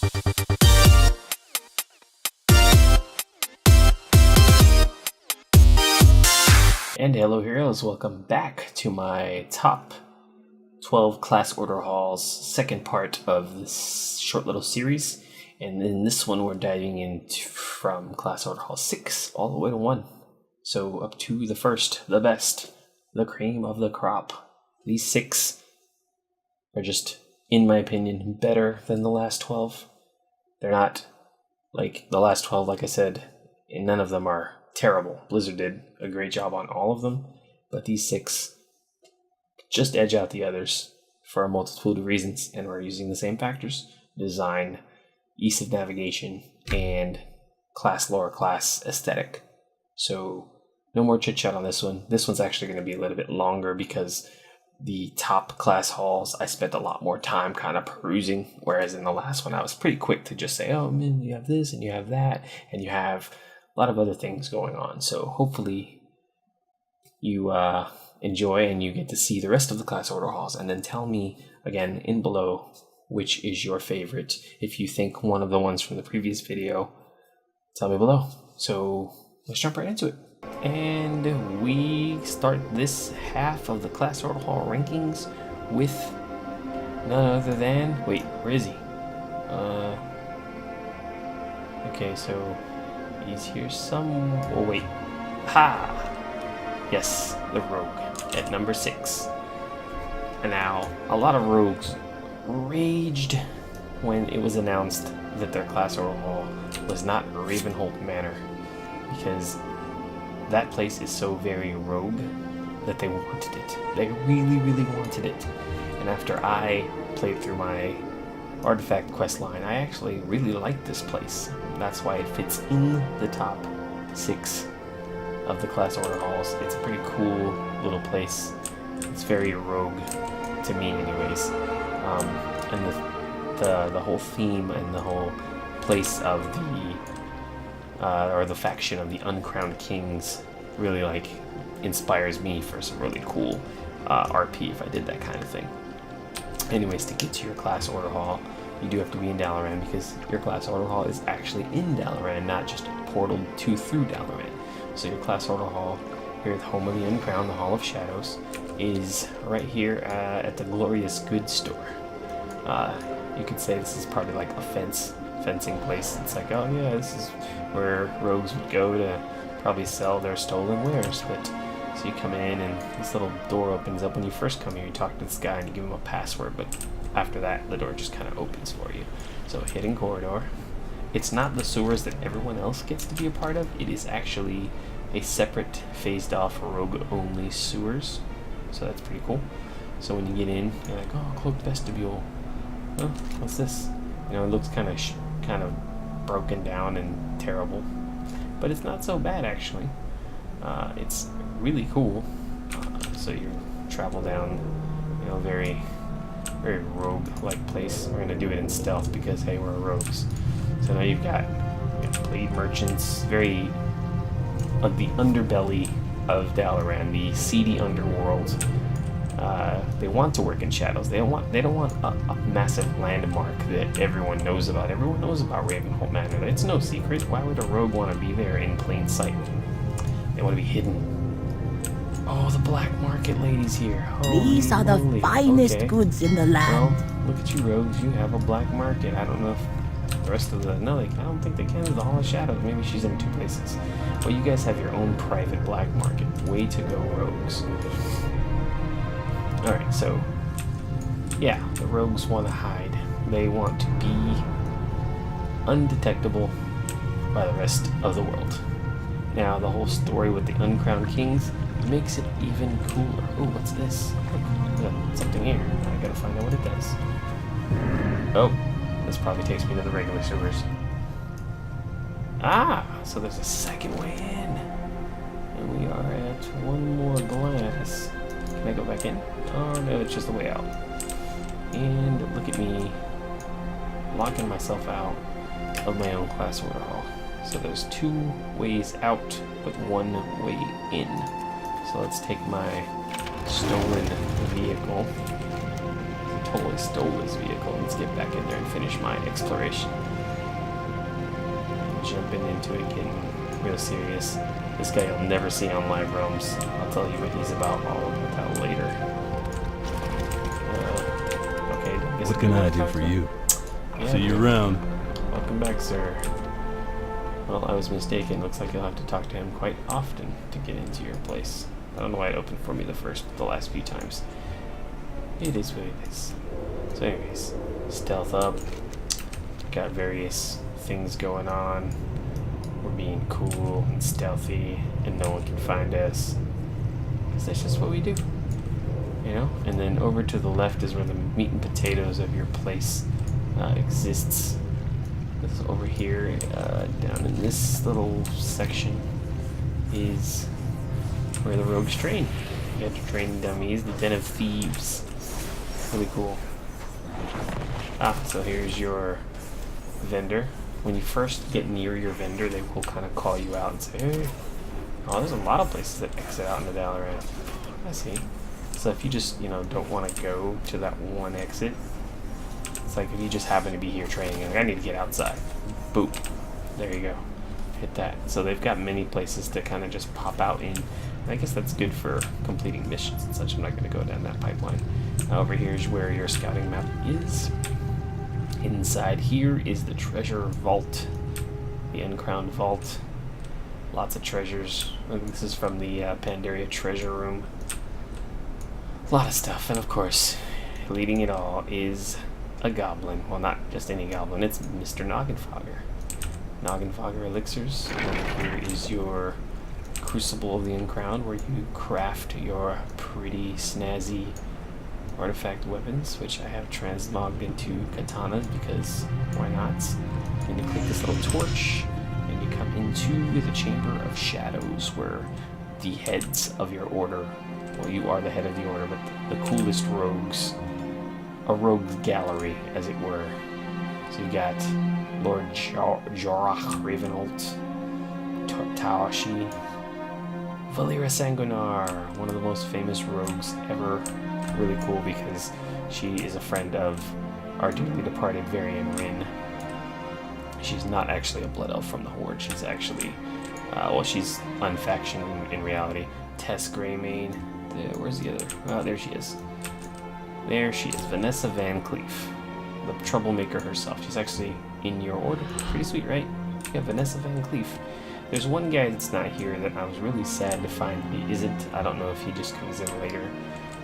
And hello heroes, welcome back to my top 12 class order halls, second part of this short little series. And in this one we're diving into from class order hall 6 all the way to 1. So up to the first, the best, the cream of the crop. These 6 are just, in my opinion, better than the last 12. They're not like the last 12, like I said, and none of them are terrible. Blizzard did a great job on all of them, but these 6 just edge out the others for a multitude of reasons, and we're using the same factors: design, ease of navigation, and class lore, class aesthetic. So no more chit chat on this one. This one's actually going to be a little bit longer because the top class halls I spent a lot more time kind of perusing, whereas in the last one I was pretty quick to just say, oh man, you have this and you have that and you have a lot of other things going on. So hopefully you enjoy and you get to see the rest of the class order halls, and then tell me again in below which is your favorite. If you think one of the ones from the previous video, tell me below. So let's jump right into it. And we start this half of the class order hall rankings with none other than, wait, where is he? Okay, so he's here some, oh wait, ha! Yes, the rogue at number 6. And now, a lot of rogues raged when it was announced that their class order hall was not Ravenholt Manor, because that place is so very rogue that they wanted it. They really, really wanted it. And after I played through my artifact quest line, I actually really liked this place. That's why it fits in the top 6 of the class order halls. It's a pretty cool little place. It's very rogue to me anyways. And the whole theme and the whole place of the faction of the Uncrowned Kings really like inspires me for some really cool RP if I did that kind of thing. Anyways, to get to your class order hall, you do have to be in Dalaran, because your class order hall is actually in Dalaran, not just portaled to through Dalaran. So your class order hall here at the home of the Uncrowned, the Hall of Shadows, is right here at the Glorious Goods store. You could say this is probably like a fencing place. It's like, oh yeah, this is where rogues would go to probably sell their stolen wares. But so you come in and this little door opens up. When you first come here, you talk to this guy and you give him a password, but after that the door just kind of opens for you. So hidden corridor. It's not the sewers that everyone else gets to be a part of. It is actually a separate phased off rogue only sewers, so that's pretty cool. So when you get in, you're like, oh, cloaked vestibule. Oh, what's this? You know, it looks kind of broken down and terrible, but it's not so bad actually. It's really cool. So you travel down, you know, very, very rogue-like place. We're gonna do it in stealth because hey, we're rogues. So now you've got blade merchants, very the underbelly of Dalaran, the seedy underworld. They want to work in shadows. They don't want a massive landmark that everyone knows about. Everyone knows about Ravenholt Manor. It's no secret. Why would a rogue want to be there in plain sight? They want to be hidden. Oh, the black market lady's here. These are the finest goods in the land. Well, look at you rogues. You have a black market. I don't know if the rest of the... No, I don't think they can. The Hall of Shadows. Maybe she's in 2 places. Well, you guys have your own private black market. Way to go, rogues. Alright, so, yeah, the rogues want to hide. They want to be undetectable by the rest of the world. Now, the whole story with the Uncrowned Kings makes it even cooler. Oh, what's this? Look, something here. I gotta find out what it does. Oh, this probably takes me to the regular sewers. Ah, so there's a second way in. And we are at one more glass. Can I go back in? Oh no, it's just the way out. And look at me locking myself out of my own class order hall. So there's 2 ways out, but 1 way in. So let's take my stolen vehicle. totally stole this vehicle. Let's get back in there and finish my exploration. Jumping into it, getting real serious. This guy you'll never see on Live Realms. I'll tell you what he's about. All about that later. Okay. What can I do for you? Yeah, see you around. Welcome back, sir. Well, I was mistaken. Looks like you'll have to talk to him quite often to get into your place. I don't know why it opened for me the last few times. It is what it is. So anyways, stealth up. Got various things going on. We're being cool and stealthy, and no one can find us. Because that's just what we do. You know? And then over to the left is where the meat and potatoes of your place exists. This over here, down in this little section, is where the rogues train. You have to train dummies, the den of thieves. Really cool. So here's your vendor. When you first get near your vendor, they will kind of call you out and say, hey, oh, there's a lot of places that exit out into Dalaran. I see. So if you just, don't want to go to that one exit, it's like if you just happen to be here training, and I need to get outside. Boop. There you go. Hit that. So they've got many places to kind of just pop out in. And I guess that's good for completing missions and such. I'm not going to go down that pipeline. Over here is where your scouting map is. Inside here is the treasure vault. The uncrowned vault. Lots of treasures. This is from the Pandaria treasure room. A lot of stuff. And of course, leading it all is a goblin. Well, not just any goblin. It's Mr. Noggenfogger. Noggenfogger elixirs. And here is your Crucible of the Uncrowned, where you craft your pretty snazzy artifact weapons, which I have transmogged into katanas because why not? And you click this little torch, and you come into the Chamber of Shadows, where the heads of your order, well, you are the head of the order, but the coolest rogues, a rogues gallery, as it were. So you got Lord Jorah Ravenholt, Taoshi, Valera Sanguinar, one of the most famous rogues ever. Really cool because she is a friend of our dearly departed Varian Rin. She's not actually a blood elf from the Horde. She's actually, she's unfactioned in reality. Tess Greymane. Where's the other? Oh, there she is. There she is, Vanessa Van Cleef, the troublemaker herself. She's actually in your order. Pretty sweet, right? Yeah, Vanessa Van Cleef. There's one guy that's not here that I was really sad to find he isn't. I don't know if he just comes in later.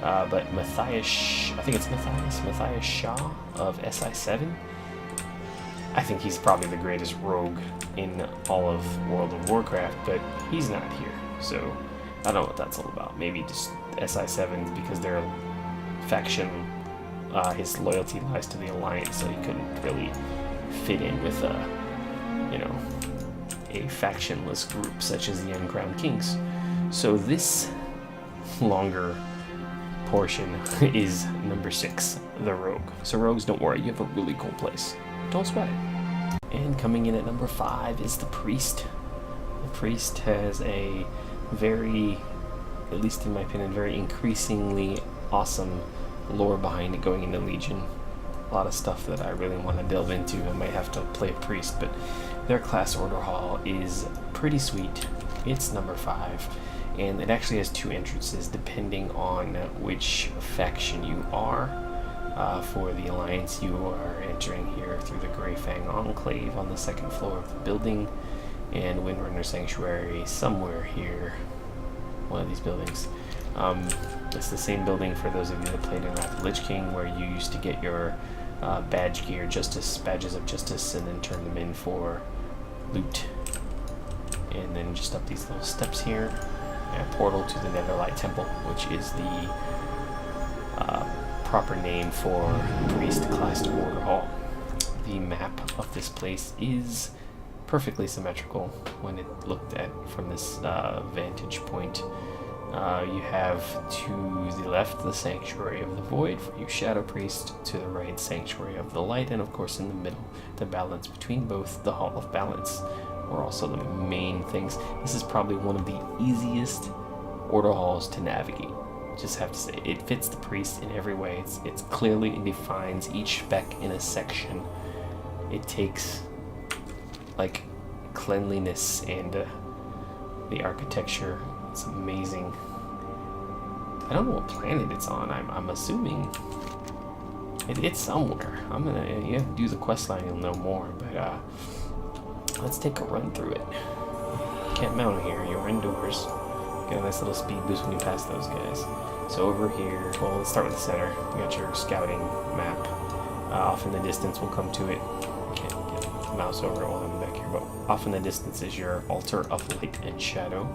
But Matthias, I think it's Matthias Shaw of SI7. I think he's probably the greatest rogue in all of World of Warcraft, but he's not here. So I don't know what that's all about. Maybe just SI7 because they're a faction. His loyalty lies to the Alliance, so he couldn't really fit in with a factionless group such as the Uncrowned Kings. So this longer portion is number 6, the Rogue. So rogues, don't worry, you have a really cool place. Don't sweat it. And coming in at number 5 is the Priest. The Priest has a very, at least in my opinion, very increasingly awesome lore behind it going into Legion. A lot of stuff that I really want to delve into. I might have to play a Priest, but their class order hall is pretty sweet. It's number 5, and it actually has 2 entrances depending on which faction you are. For the Alliance, you are entering here through the Grey Fang Enclave on the 2nd floor of the building, and Windrunner Sanctuary somewhere here, one of these buildings. It's the same building for those of you that played in Wrath of the Lich King, where you used to get your badge gear, badges of justice, and then turn them in for loot. And then just up these little steps here, a portal to the Netherlight Temple, which is the proper name for Priest class order hall. The map of this place is perfectly symmetrical when it looked at from this vantage point. You have to the left the Sanctuary of the Void for you Shadow Priest, to the right Sanctuary of the Light, and of course in the middle the balance between both, the Hall of Balance, are also the main things. This is probably one of the easiest order halls to navigate just have to say, it fits the priest in every way. It's clearly defines each spec in a section. It takes like cleanliness and the architecture. It's amazing. I don't know what planet it's on. I'm assuming it's somewhere. You have to do the quest line, you'll know more. But let's take a run through it. Can't mount here. You're indoors. Get a nice little speed boost when you pass those guys. So over here, well, let's start with the center. You got your scouting map. Off in the distance, we'll come to it. Can't get the mouse over it while I'm back here, but off in the distance is your altar of light and shadow.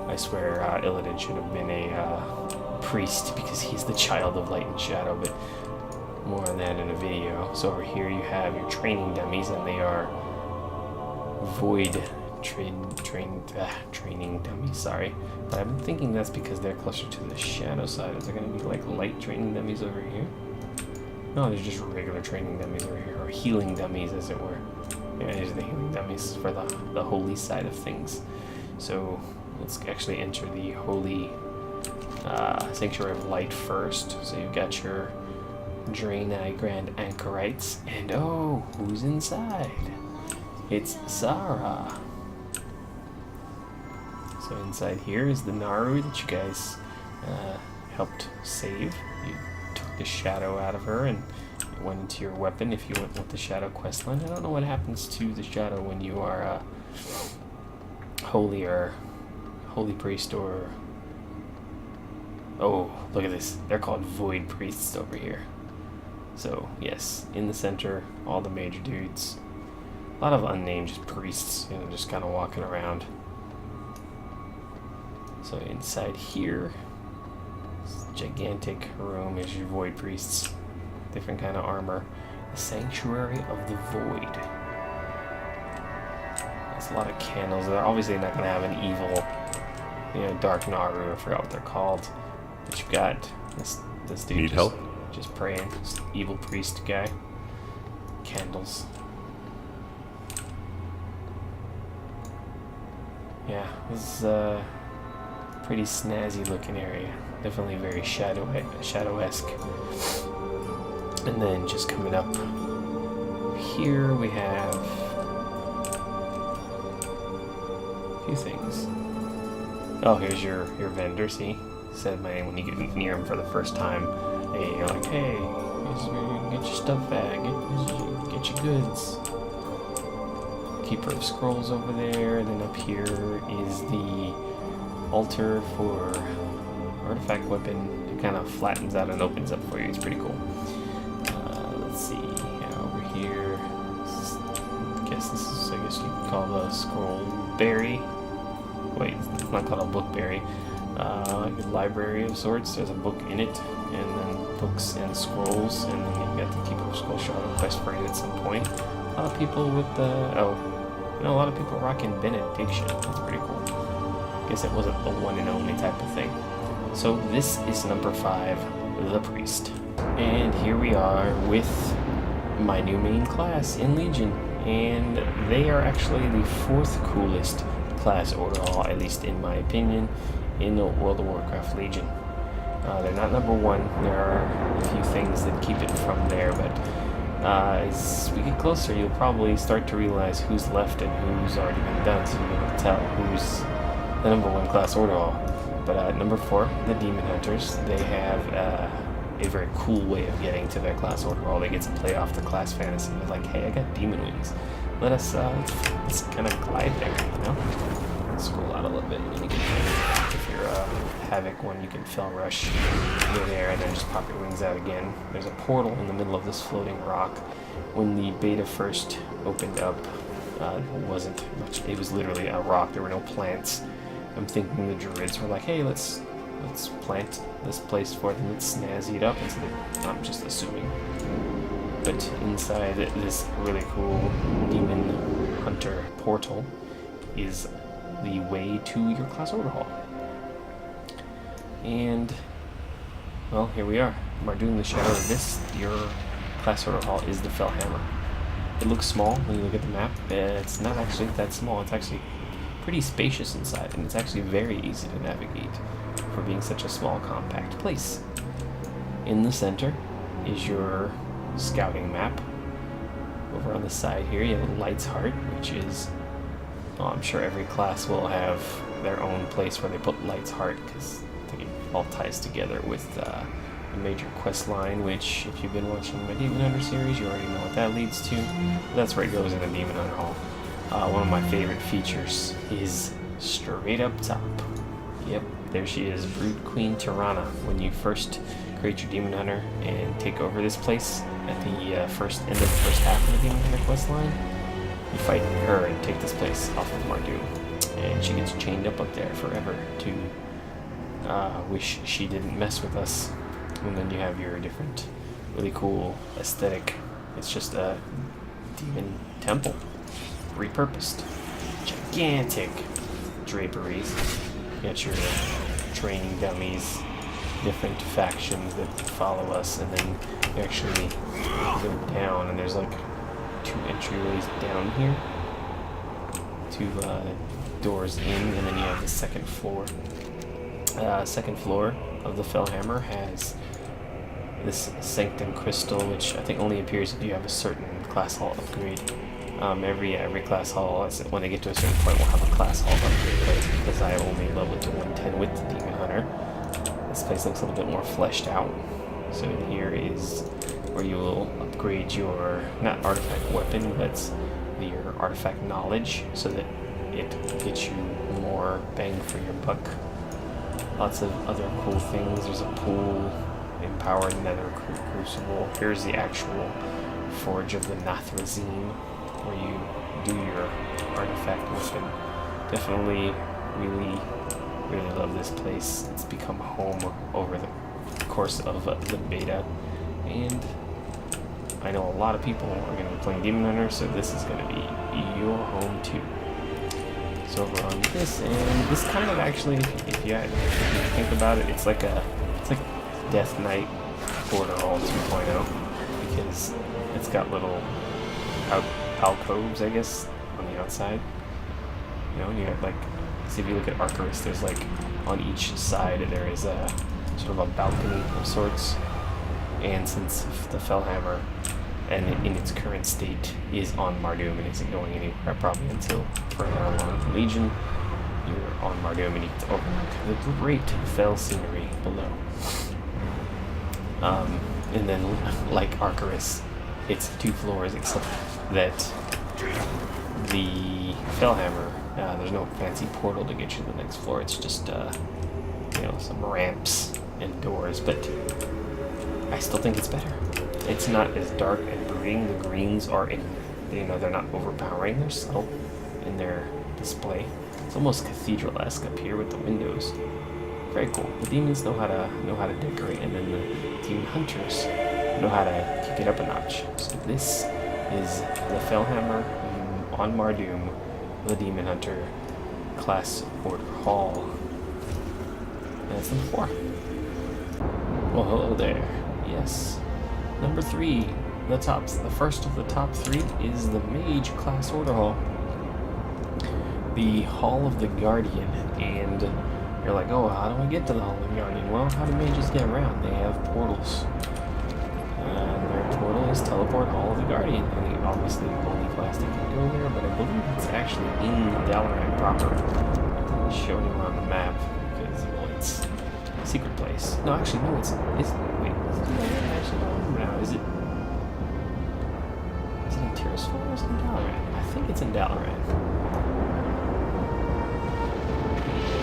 I swear Illidan should have been a priest because he's the child of light and shadow, but more on that in a video. So over here you have your training dummies, and they are void training dummies, sorry. But I'm thinking that's because they're closer to the shadow side. Is there going to be like light training dummies over here? No, there's just regular training dummies over here, or healing dummies as it were. Yeah, these are the healing dummies for the holy side of things. So let's actually enter the holy sanctuary of light first. So you've got your Draenei Grand Anchorites, and oh, who's inside? It's Zara. So inside here is the Naru that you guys helped save. You took the shadow out of her and it went into your weapon if you went with the shadow questline. I don't know what happens to the shadow when you are holy priest or... Oh, look at this. They're called void priests over here. So yes, in the center, all the major dudes. A lot of unnamed just priests, you know, just kind of walking around. So inside here, this gigantic room is your void priests. Different kind of armor. The Sanctuary of the Void. There's a lot of candles. They're obviously not going to have an evil, you know, dark Naru. I forgot what they're called. But you've got this dude. Need help? Just praying. This evil priest guy. Candles. Yeah, this is a pretty snazzy looking area. Definitely very shadow-esque. And then just coming up here we have a few things. Oh, here's your vendor, see? Said my name when you get near him for the first time. Hey, you're like, hey, get your stuff back, get your goods. Keeper of Scrolls over there. Then up here is the altar for artifact weapon. It kind of flattens out and opens up for you. It's pretty cool. Let's see. Yeah, over here. I guess you could call the scroll berry. Wait, it's not called a book berry. Like a library of sorts. There's a book in it, and then books and scrolls, and then you've got the Keeper of Scrolls showing a quest for you at some point. A lot of people with the a lot of people rocking benediction. That's pretty cool. Guess it wasn't the one and only type of thing. So this is number 5, the priest, and here we are with my new main class in Legion, and they are actually the 4th coolest class overall, at least in my opinion, in the World of Warcraft Legion. They're not number 1. There are a few things that keep it from there, but as we get closer, you'll probably start to realize who's left and who's already been done, so you'll be able to tell who's the number 1 class overall. But number 4, the Demon Hunters, they have a very cool way of getting to their class overall. They get to play off the class fantasy. They're like, hey, I got demon wings. Let's kind of glide there, you know? Scroll out a little bit, and you can, if you're a Havoc one, you can Fell Rush, go there, and then just pop your wings out again. There's a portal in the middle of this floating rock. When the beta first opened up, it wasn't much. It was literally a rock. There were no plants. I'm thinking the druids were like, hey, let's plant this place for them. Let's snazzy it up. I'm just assuming. But inside this really cool Demon Hunter portal is the way to your class overhaul. And, well, here we are. Mardoon the Shadow of this, your class overhaul is the Fellhammer. It looks small when you look at the map. It's not actually that small. It's actually pretty spacious inside, and it's actually very easy to navigate. for being such a small, compact place. In the center is your scouting map. Over on the side here, you have Light's Heart, which is, well, I'm sure every class will have their own place where they put Light's Heart, because I think it all ties together with a major quest line, which, if you've been watching my Demon Hunter series, you already know what that leads to. That's where it goes in the Demon Hunter Hall. One of my favorite features is straight up top. Yep, there she is, Brood Queen Tirana. When you first create your Demon Hunter and take over this place at the end of the first half of the Demon Hunter quest line, you fight her and take this place off of Mardoom. And she gets chained up there forever to wish she didn't mess with us. And then you have your different really cool aesthetic. It's just a demon temple, repurposed. Gigantic draperies. You got your training dummies, different factions that follow us, and then you actually go down, and there's like 2 entryways down here, 2 doors in, and then you have the second floor. Second floor of the Fellhammer has this Sanctum Crystal, which I think only appears if you have a certain class hall upgrade. Every class hall, when they get to a certain point, will have a class hall upgrade, but because I only level it to 110 with the Demon Hunter, this place looks a little bit more fleshed out. So here is where you will upgrade your, not artifact weapon, but your artifact knowledge, so that it gets you more bang for your buck. Lots of other cool things. There's a pool, empowered nether crucible. Here's the actual forge of the Nathrazine, where you do your artifact weapon. Definitely really love this place. It's become home over the course of the beta, and I know a lot of people are going to be playing Demon Hunter, so this is going to be your home too. So over on this end, this kind of actually, if you think about it, it's like Death Knight Border Hall 2.0, because it's got little alcoves, I guess, on the outside. You know, and you have like, see if you look at Arcarus, there's like on each side there is a sort of a balcony of sorts. And since the Fellhammer, and in its current state, is on Mardoom and isn't going anywhere probably until further along Legion, you're on Mardoom and you get to overlook the great fell scenery below. And then, like Arcarus, it's 2 floors, except that the Fellhammer, there's no fancy portal to get you to the next floor. It's just, some ramps and doors, but I still think it's better. It's not as dark and brooding. The greens are they're not overpowering. They're subtle in their display. It's almost cathedral-esque up here with the windows. Very cool. The demons know how to decorate, and then the demon hunters know how to kick it up a notch. So this is the Fellhammer on Mardoom, the Demon Hunter class order hall. And that's number 4. Well, hello there. Yes. Number 3, the first of the top 3 is the Mage class order hall. The Hall of the Guardian, and you're like, oh, how do I get to the Hall of the Guardian? Well, how do mages get around? They have portals. Their portal is Teleport Hall of the Guardian, and obviously only class that can go there, but I believe it's actually in Dalaran proper. I'll show you on the map, because, well, it's a secret place. No, actually, no, wait, is it Dalaran? Actually, no, is it in Tirisfal or is it in Dalaran? I think it's in Dalaran.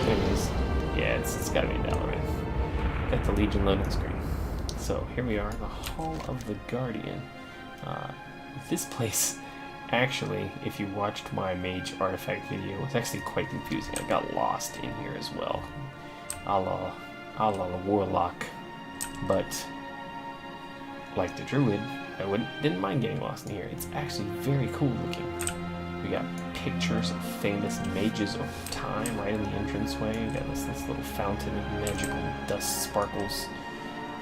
Anyways, yeah, it's gotta be in Dalaran. Got the Legion loading screen. So here we are, the Hall of the Guardian. This place, actually, if you watched my Mage artifact video, it's actually quite confusing. I got lost in here as well, a la the Warlock. But like the Druid, I didn't mind getting lost in here. It's actually very cool looking. We got pictures of famous mages over time right in the entranceway. We got this little fountain of magical dust sparkles.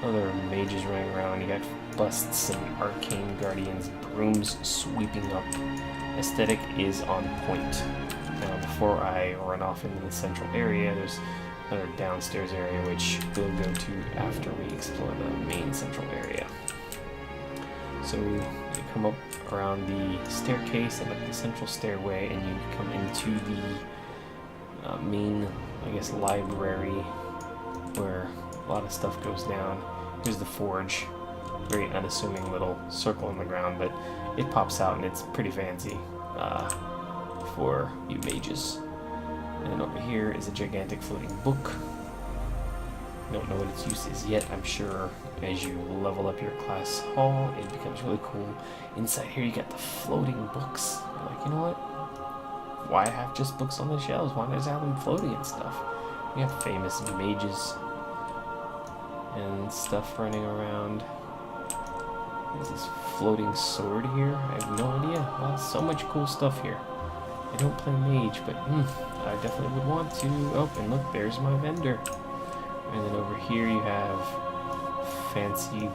Other mages running around. You got busts and arcane guardians, brooms sweeping up. Aesthetic is on point. Now, before I run off into the central area, there's another downstairs area, which we'll go to after we explore the main central area. So you come up around the staircase and up the central stairway, and you come into the main, I guess, library where a lot of stuff goes down. Here's the forge, very unassuming little circle in the ground, but it pops out and it's pretty fancy for you mages. And then over here is a gigantic floating book. Don't know what its use is yet. I'm sure as you level up your class hall, it becomes really cool. Inside here, you got the floating books. You're like, you know what? Why have just books on the shelves? Why not just have them floating and stuff? You have famous mages and stuff running around. There's this floating sword here. I have no idea. Wow, so much cool stuff here. I don't play mage, but I definitely would want to. Oh, and look, there's my vendor. And then over here you have fancy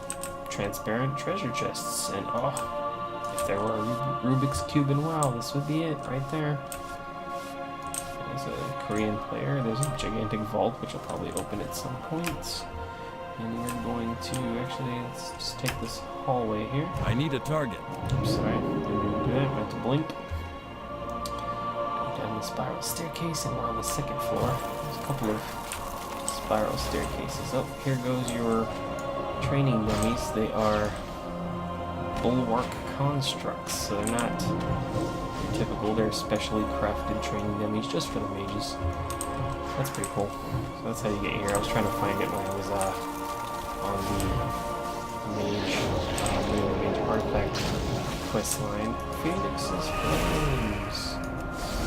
transparent treasure chests. And oh, if there were a Rubik's Cube in WoW, this would be it right there. There's a Korean player. There's a gigantic vault, which will probably open at some point. And we're going to, actually, let's just take this hallway here. I need a target. I'm sorry, didn't mean to do that, meant to blink. Go down the spiral staircase, and we're on the second floor. There's a couple of spiral staircases. Oh, here goes your training dummies. They are bulwark constructs, so they're not typical. They're specially crafted training dummies just for the mages. That's pretty cool. So that's how you get here. I was trying to find it when I was on the mage artifact quest line. Phoenix's Flames.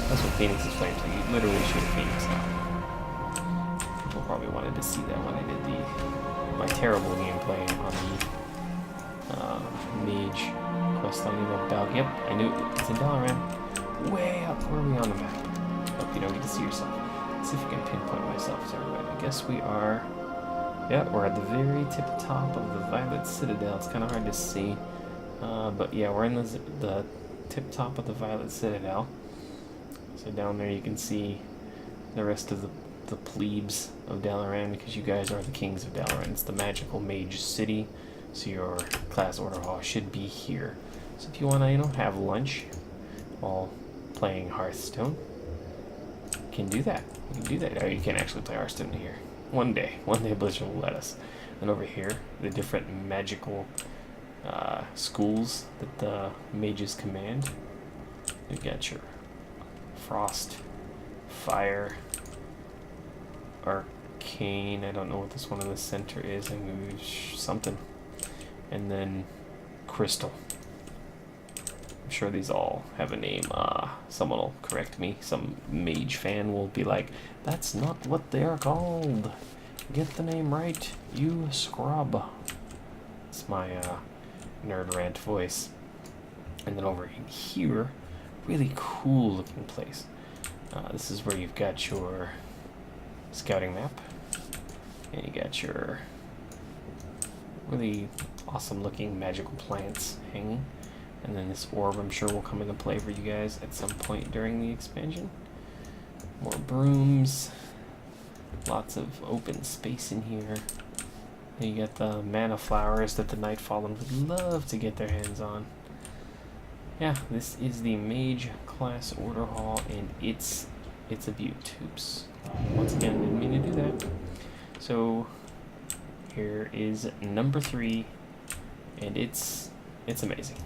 That's what Phoenix's Flames are. You literally shoot a phoenix now. People probably wanted to see that when I did my terrible gameplay on the mage quest line. Yep, I knew it's in Dalaran. Way up. Where are we on the map? Hope you don't get to see yourself. Let's see if I can pinpoint myself to everybody. I guess we are. Yeah, we're at the very tip top of the Violet Citadel. It's kind of hard to see. But yeah, we're in the tip top of the Violet Citadel. So down there you can see the rest of the plebes of Dalaran, because you guys are the kings of Dalaran. It's the magical mage city. So your class order hall should be here. So if you want to, have lunch while playing Hearthstone, you can do that. You can do that. Or you can actually play Hearthstone here. One day Blizzard will let us. And over here, the different magical schools that the mages command. You got your Frost, Fire, Arcane. I don't know what this one in the center is. I mean, something. And then Crystal. I'm sure these all have a name. Someone will correct me. Some mage fan will be like, that's not what they are called. Get the name right, you scrub. It's my nerd rant voice. And then over in here, really cool looking place. This is where you've got your scouting map. And you got your really awesome looking magical plants hanging. And then this orb, I'm sure, will come into play for you guys at some point during the expansion. More brooms. Lots of open space in here. And you got the mana flowers that the Nightfallen would love to get their hands on. Yeah, this is the Mage class order hall, and it's a beaut. Oops. Once again, didn't mean to do that. So here is number 3, and it's amazing.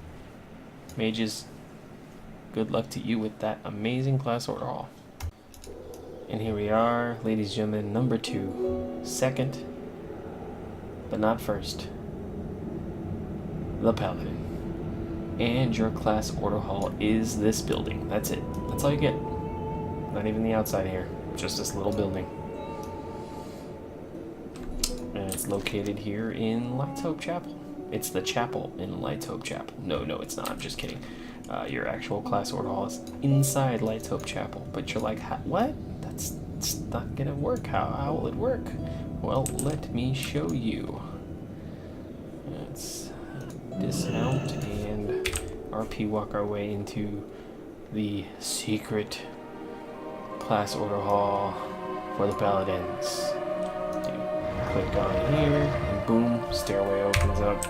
Mages, good luck to you with that amazing class order hall. And here we are, ladies and gentlemen, number 2. Second, but not first, the Paladin. And your class order hall is this building. That's it. That's all you get. Not even the outside here. Just this little building. And it's located here in Light's Hope Chapel. It's the chapel in Light's Hope Chapel. No, it's not. I'm just kidding. Your actual class order hall is inside Light's Hope Chapel. But you're like, what? That's not gonna work. How will it work? Well, let me show you. Let's dismount and RP walk our way into the secret class order hall for the Paladins. You click on here, and boom, stairway opens up.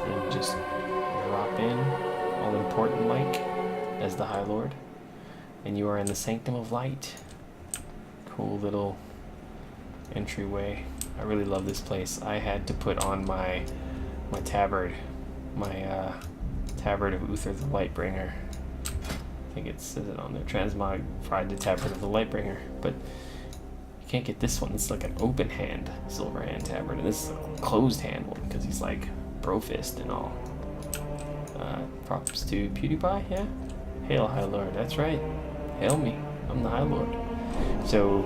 And you just drop in, all important like, as the High Lord. And you are in the Sanctum of Light. Cool little entryway. I really love this place. I had to put on my tabard, tabard of Uther the Lightbringer. I think it says it on there. Transmogrified the tabard of the Lightbringer, but you can't get this one. It's like an open hand silver hand tabard, and this is a closed hand one because he's like Brofist and all. Props to PewDiePie, yeah. Hail High Lord, that's right. Hail me, I'm the High Lord. So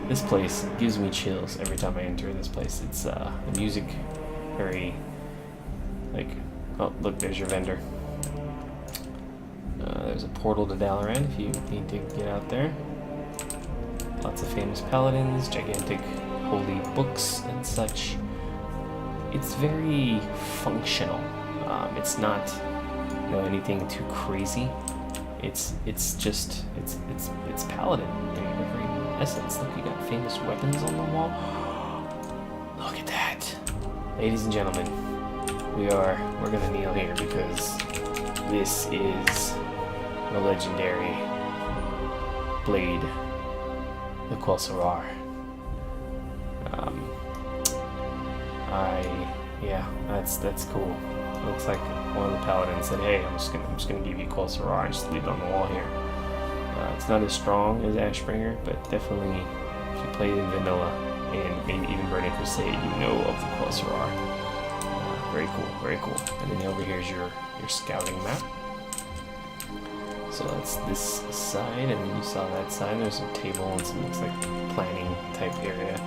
this place gives me chills every time I enter this place. It's the music very like, oh look, there's your vendor. There's a portal to Dalaran if you need to get out there. Lots of famous paladins, gigantic holy books and such. It's very functional. It's not anything too crazy. It's paladin in every essence. Look, you got famous weapons on the wall. Look at that, ladies and gentlemen. We're gonna kneel here because this is the legendary blade, the Quel'Serrar. That's cool. It looks like one of the paladins said, "Hey, I'm just gonna give you Quel'Serrar and just leave it on the wall here." It's not as strong as Ashbringer, but definitely if you played in vanilla and maybe even Burning Crusade, you know of the Quel'Serrar. Very cool, very cool. And then over here is your scouting map. So that's this side, and then you saw that side. There's a table and some looks like planning type area.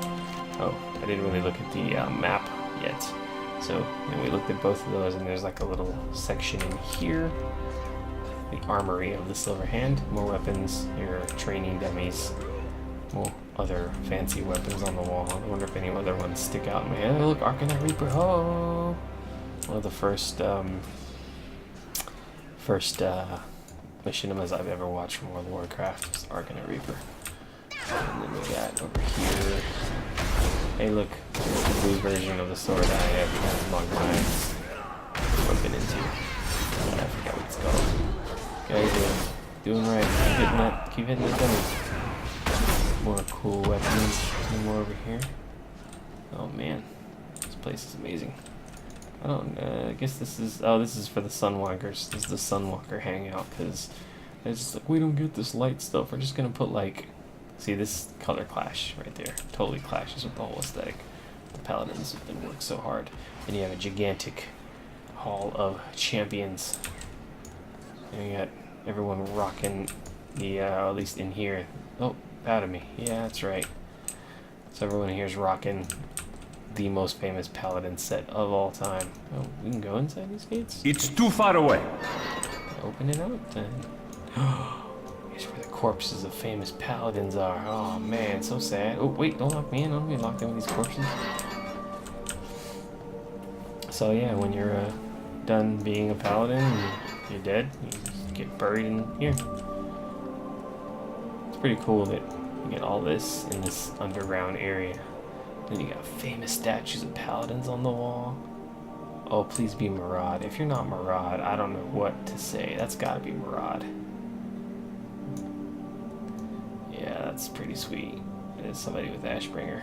Oh, I didn't really look at the map yet. So we looked at both of those, and there's like a little section in here. The armory of the Silver Hand. More weapons, your training dummies, more other fancy weapons on the wall. I wonder if any other ones stick out in my head. Oh, look, Arcanite Reaper. Oh, one of the first machinimas I've ever watched from World of Warcraft was Arcanite Reaper. And then we got over here. Hey, look, the blue version of the sword I have transmogged my weapon into. I forgot what it's called. Guys, doing right. Keep hitting the dummies. More cool weapons. More over here. Oh man, this place is amazing. I guess this is for the Sunwalkers. This is the Sunwalker hangout, because it's just like, we don't get this light stuff. We're just gonna put like, see this color clash right there. Totally clashes with the whole aesthetic. The Paladins have been worked so hard. And you have a gigantic hall of champions. And you got everyone rocking the, at least in here. Oh, out of me. Yeah, that's right. So everyone here is rocking the most famous Paladin set of all time. Oh, we can go inside these gates? It's too far away. Open it up then. Here's where the corpses of famous Paladins are. Oh man, so sad. Oh wait, don't lock me in. Don't be locked in with these corpses. So yeah, when you're done being a Paladin and you're dead, you just get buried in here. It's pretty cool that you get all this in this underground area. Then you got famous statues of Paladins on the wall. Oh, please be Murad. If you're not Murad, I don't know what to say. That's gotta be Murad. Yeah, that's pretty sweet. There's somebody with Ashbringer.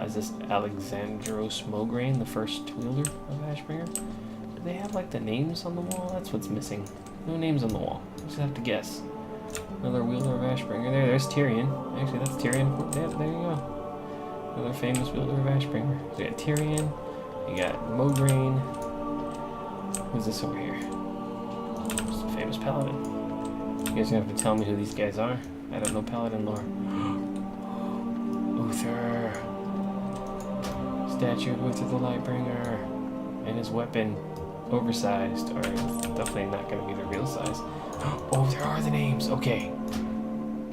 Is this Alexandros Mograine, the first wielder of Ashbringer? Do they have like the names on the wall? That's what's missing. No names on the wall. You just have to guess. Another wielder of Ashbringer. There's Tyrion. Actually, that's Tyrion. Yeah, there you go. Another famous wielder of Ashbringer. So you got Tyrion. You got Mograine. Who's this over here? Just a famous Paladin. You guys gonna have to tell me who these guys are. I don't know Paladin lore. Uther. Statue of Uther the Lightbringer. And his weapon. Oversized. Or it's definitely not gonna be the real size. Oh, there are the names. Okay.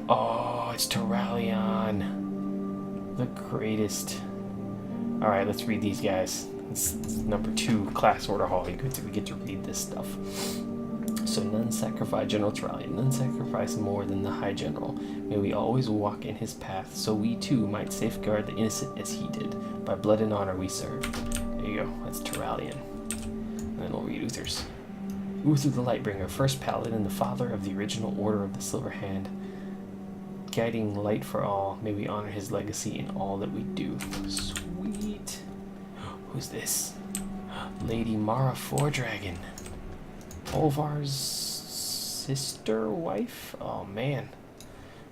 Oh, it's Terralion. The greatest. Alright, let's read these guys. It's number 2 class order hall. We get to read this stuff. So none sacrifice General Terralion, none sacrifice more than the High General. May we always walk in his path, so we too might safeguard the innocent as he did. By blood and honor we serve. There you go, that's Terralion. And then we'll read Uther's. Uther the Lightbringer, first Paladin and the father of the original Order of the Silver Hand. Guiding light for all, may we honor his legacy in all that we do. Sweet. Who's this? Lady Mara Fordragon. Bolvar's sister wife? Oh man.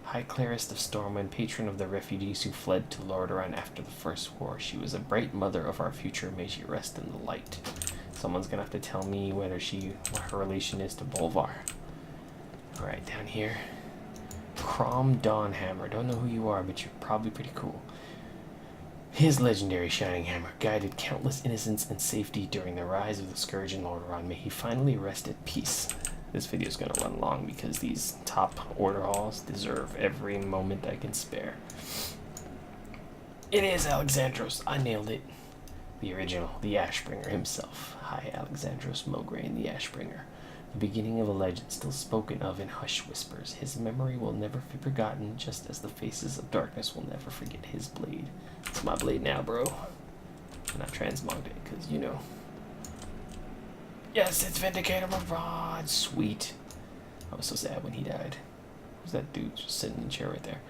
High Clerist of Stormwind, patron of the refugees who fled to Lordaeron after the First War. She was a bright mother of our future. May she rest in the light. Someone's gonna have to tell me what her relation is to Bolvar. Alright, down here. Crom Dawnhammer. Don't know who you are, but you're probably pretty cool. His legendary Shining Hammer guided countless innocents in safety during the rise of the Scourge in Lordaeron. May he finally rest at peace. This video is going to run long because these top order halls deserve every moment I can spare. It is Alexandros. I nailed it. The original, the Ashbringer himself. Hi, Alexandros Mograine, the Ashbringer. The beginning of a legend still spoken of in hushed whispers. His memory will never be forgotten, just as the faces of darkness will never forget his blade. It's my blade now, bro. And I transmogged it, because, you know. Yes, it's Vindicator Maraude. Sweet. I was so sad when he died. Who's that dude just sitting in the chair right there?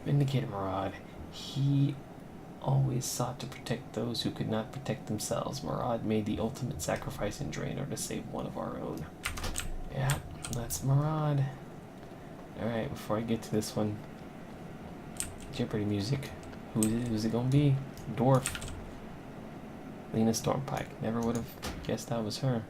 Vindicator Maraude. He always sought to protect those who could not protect themselves. Maraude made the ultimate sacrifice in Draenor to save one of our own. Yeah, that's Maraude. Alright, before I get to this one, Jeopardy music. Who's it gonna be? Dwarf. Lena Stormpike. Never would have guessed that was her.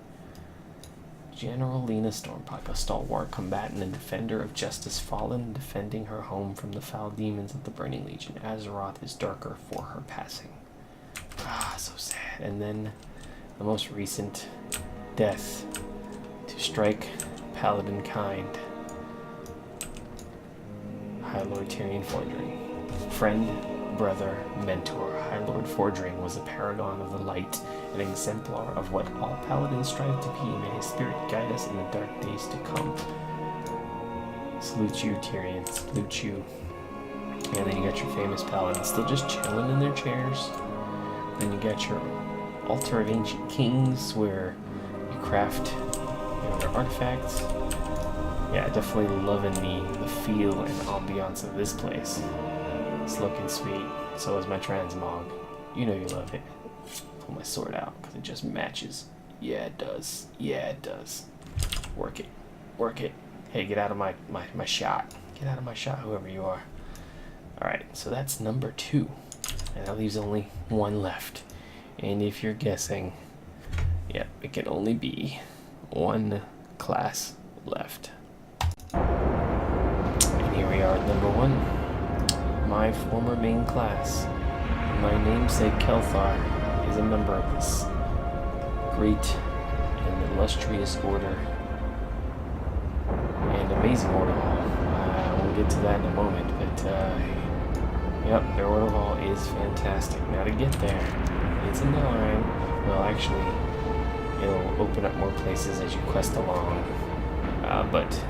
General Lena Stormpike, a stalwart combatant and defender of justice, fallen, defending her home from the foul demons of the Burning Legion. Azeroth is darker for her passing. Ah, so sad. And then the most recent death to strike Paladin kind. High Lord Tyrion Fordring. Friend, brother, mentor. High Lord Fordring was a paragon of the light, an exemplar of what all paladins strive to be. May his spirit guide us in the dark days to come. Salute you, Tyrion. Salute you. And then you got your famous paladins still just chilling in their chairs. Then you got your Altar of Ancient Kings, where you craft their artifacts. Yeah, definitely loving the feel and ambiance of this place. It's looking sweet. So is my transmog. You know you love it. Pull my sword out because it just matches. Yeah, it does. Yeah, it does. Work it. Work it. Hey, get out of my shot. Get out of my shot, whoever you are. Alright, so that's number 2. And that leaves only one left. And if you're guessing, yeah, it can only be one class left. And here we are at number 1. My former main class. My namesake Kelthar is a member of this great and illustrious order and amazing order hall. We'll get to that in a moment, but yep, their order hall is fantastic. Now to get there, it's a 9. Well, actually, it'll open up more places as you quest along, but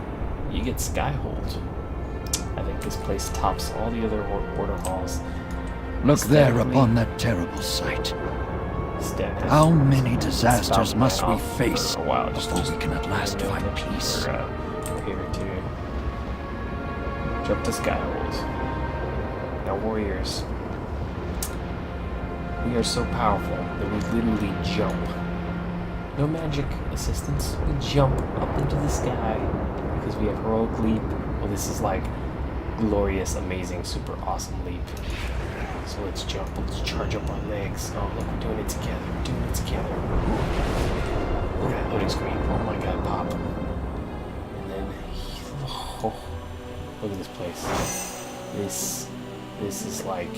you get Skyhold. I think this place tops all the other order halls. Look there upon that terrible sight. How many disasters must we face before we can at last find peace? We're here to jump to Skyhold. Now, warriors, we are so powerful that we literally jump. No magic assistance. We jump up into the sky because we have heroic leap. Well, this is like glorious, amazing, super awesome leap. So let's jump. Let's charge up our legs. Oh, look, we're doing it together. We're doing it together. Look at that loading screen. Oh my god, pop. And then, oh, look at this place. This is like,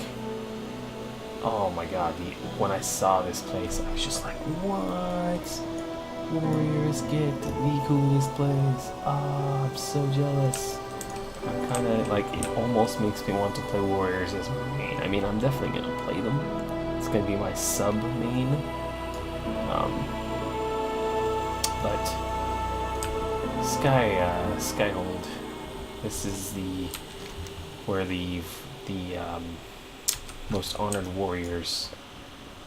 oh my god. When I saw this place, I was just like, what? Warriors get the coolest place. Ah, I'm so jealous. I'm kind of like, it almost makes me want to play Warriors as my main. I mean, I'm definitely going to play them. It's going to be my sub main. But Skyhold. This is where the most honored warriors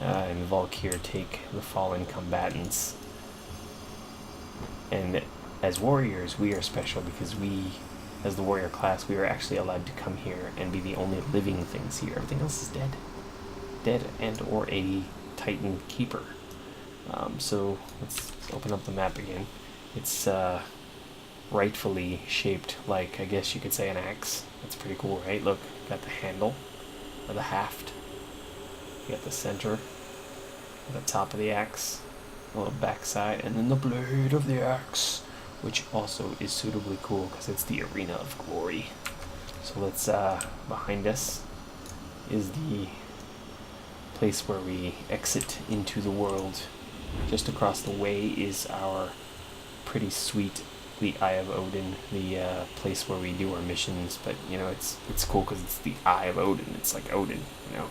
in Valkyr take the fallen combatants. And as warriors, we are special because we, as the warrior class, we are actually allowed to come here and be the only living things here. Everything else is dead. Dead and or a Titan Keeper. So let's open up the map again. It's rightfully shaped like, I guess you could say, an axe. That's pretty cool, right? Look, got the handle, or the haft. You got the center, the top of the axe, a little backside, and then the blade of the axe, which also is suitably cool because it's the Arena of Glory. So let's, behind us is the place where we exit into the world. Just across the way is our pretty sweet, the Eye of Odin, the place where we do our missions. But you know, it's cool because it's the Eye of Odin. It's like Odin, you know.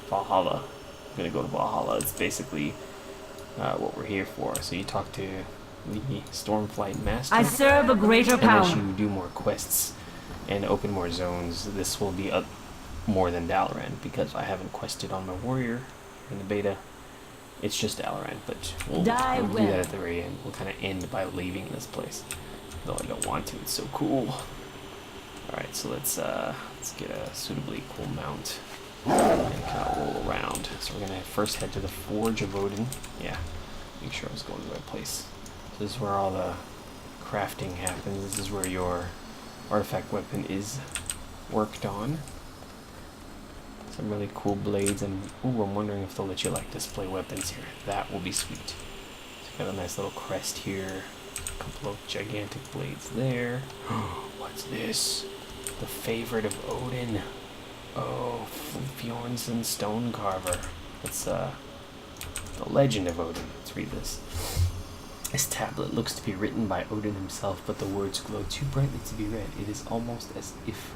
Valhalla. I'm gonna go to Valhalla. It's basically what we're here for. So you talk to the Stormflight Master. I serve a greater power. And as you do more quests and open more zones, this will be more than Dalaran, because I haven't quested on my warrior in the beta. It's just Dalaran, but we'll do that at the very end. We'll kind of end by leaving this place, though I don't want to. It's so cool. All right, so let's get a suitably cool mount and kind of roll around. So we're gonna first head to the Forge of Odin. Yeah, make sure I was going to the right place. So this is where all the crafting happens. This is where your artifact weapon is worked on. Some really cool blades, and ooh, I'm wondering if they'll let you like display weapons here. That will be sweet. So got a nice little crest here, a couple of gigantic blades there. What's this? The favorite of Odin. Oh, Fjornsson Stone Carver. That's the legend of Odin. Let's read this. This tablet looks to be written by Odin himself, but the words glow too brightly to be read. It is almost as if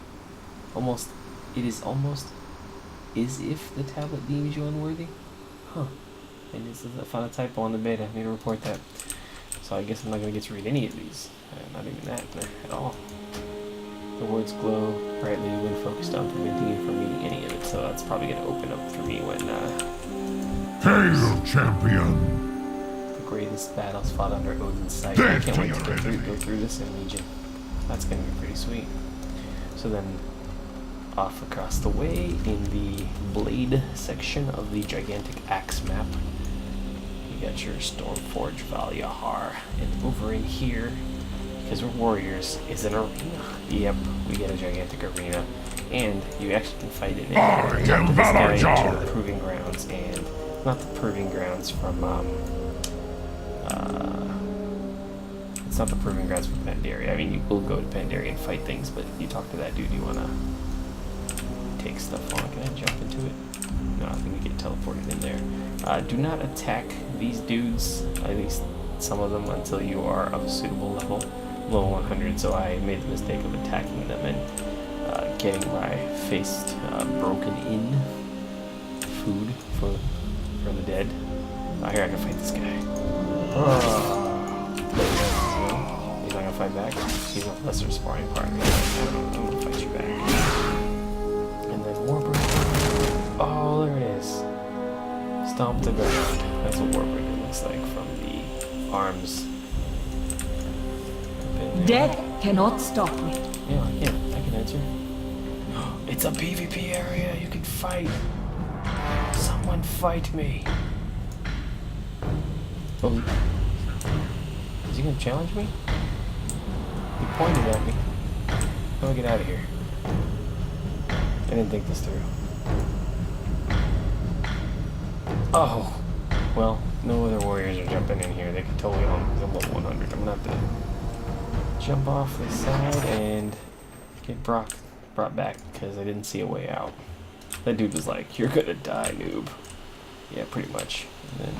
the tablet deems you unworthy? Huh. And this is, I found a typo on the beta. I need to report that. So I guess I'm not going to get to read any of these. Not even that at all. The words glow brightly when focused on, preventing you from reading any of it. So that's probably going to open up for me when... Hail, champion! The greatest battles fought under Odin's sight. I can't wait to go through this in Legion. That's going to be pretty sweet. So then... off across the way in the blade section of the gigantic axe map, you got your Stormforge Valyahar, and over in here, because we're warriors, is an arena. Yep, we get a gigantic arena, and you actually can fight in it. This guy into the proving grounds, and not the proving grounds from it's not the proving grounds from Pandaria. I mean, you will go to Pandaria and fight things, but if you talk to that dude, you wanna take stuff on. Can I jump into it? No, I think we get teleported in there. Do not attack these dudes, at least some of them, until you are of a suitable level 100. So I made the mistake of attacking them and getting my face broken in. Food for the dead. Here, I can fight this guy. He's not gonna fight back. He's a lesser sparring partner. I'm gonna fight you back. Warbreaker. Oh, there it is. Stomp the ground. That's what Warbreaker looks like from the arms. Death cannot stop me. Yeah, I can answer. It's a PvP area. You can fight. Someone fight me. Oh, is he gonna challenge me? He pointed at me. How do I get out of here? I didn't think this through. Oh, well, no other warriors are jumping in here. They could totally own because I'm level 100. I'm gonna have to jump off this side and get brought back because I didn't see a way out. That dude was like, "You're gonna die, noob." Yeah, pretty much. And then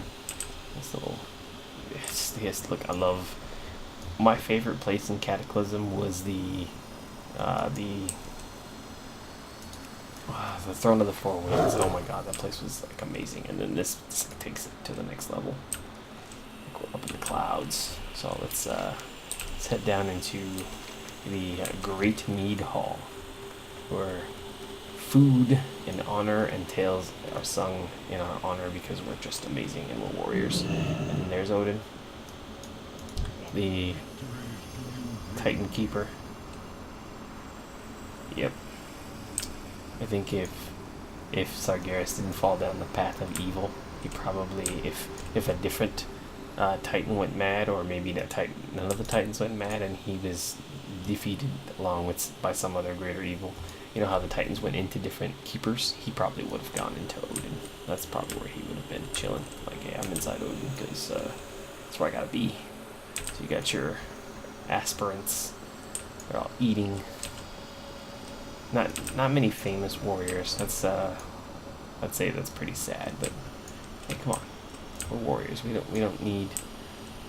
this little, yes, look, I love. My favorite place in Cataclysm was the Throne of the Four Winds. Oh my god, that place was like amazing. And then this takes it to the next level. Like we're up in the clouds. So let's let's head down into the Great Mead Hall, where food and honor and tales are sung in our honor because we're just amazing and we're warriors. And there's Odin, the Titan Keeper. Yep. I think if Sargeras didn't fall down the path of evil, he probably, if a different Titan went mad, or maybe none of the Titans went mad, and he was defeated along with by some other greater evil. You know how the Titans went into different keepers? He probably would have gone into Odin. That's probably where he would have been chilling. Like, hey, I'm inside Odin because that's where I gotta be. So you got your aspirants. They're all eating. Not many famous warriors. That's I'd say that's pretty sad. But hey, come on, we're warriors. We don't need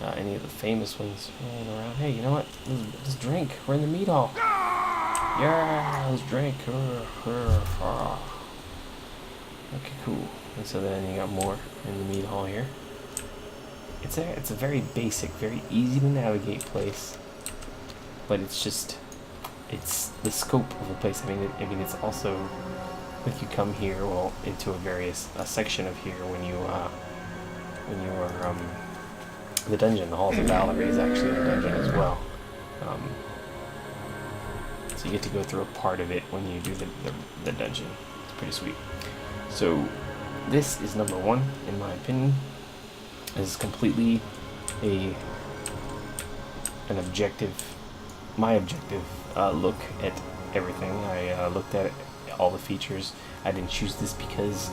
any of the famous ones rolling around. Hey, you know what? Let's drink. We're in the meat hall. Yeah, let's drink. Okay, cool. And so then you got more in the meat hall here. It's a very basic, very easy to navigate place, but it's the scope of the place. I mean, it's also, like, you come here, well, into a section of here when you are the dungeon. The Halls of Valerie is actually a dungeon as well. So you get to go through a part of it when you do the dungeon. It's pretty sweet. So this is number one, in my opinion. This is completely my objective look at everything. I looked at all the features. I didn't choose this because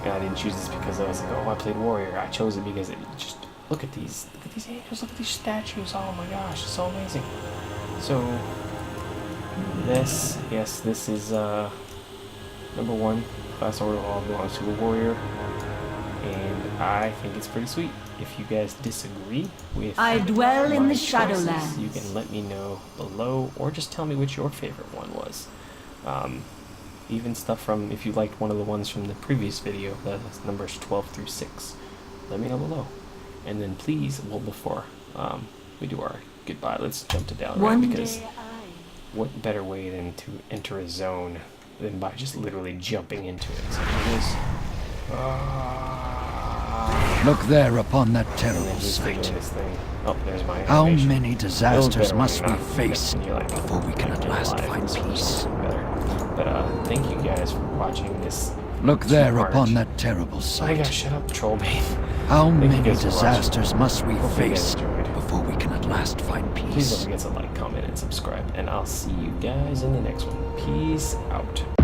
I was like, oh, I played warrior. I chose it because it just, look at these angels, look at these statues. Oh my gosh, it's so amazing. So this is number one. Class order all belongs to a warrior, and I think it's pretty sweet. If you guys disagree with I dwell in my the choices, Shadowlands. you can let me know below, or just tell me which your favorite one was. Even stuff from, if you liked one of the ones from the previous video, the numbers 12 through 6, let me know below. And then please, well, before we do our goodbye, let's jump to Dalaran, because what better way than to enter a zone than by just literally jumping into it. So here it is. Look there upon that And terrible then he's sight. doing this thing. Oh, there's my How animation. many disasters must we Not face and you're like, before we can at last alive, find this was peace? something better. But thank you guys for watching this. Look there two-part- upon that terrible Oh my sight. gosh, shut up, Trollbane. How Thank you many guys for watching. disasters must we Hopefully you guys face enjoyed. before we can at last find Please peace? don't forget to like, comment, and subscribe. And I'll see you guys in the next one. Peace out.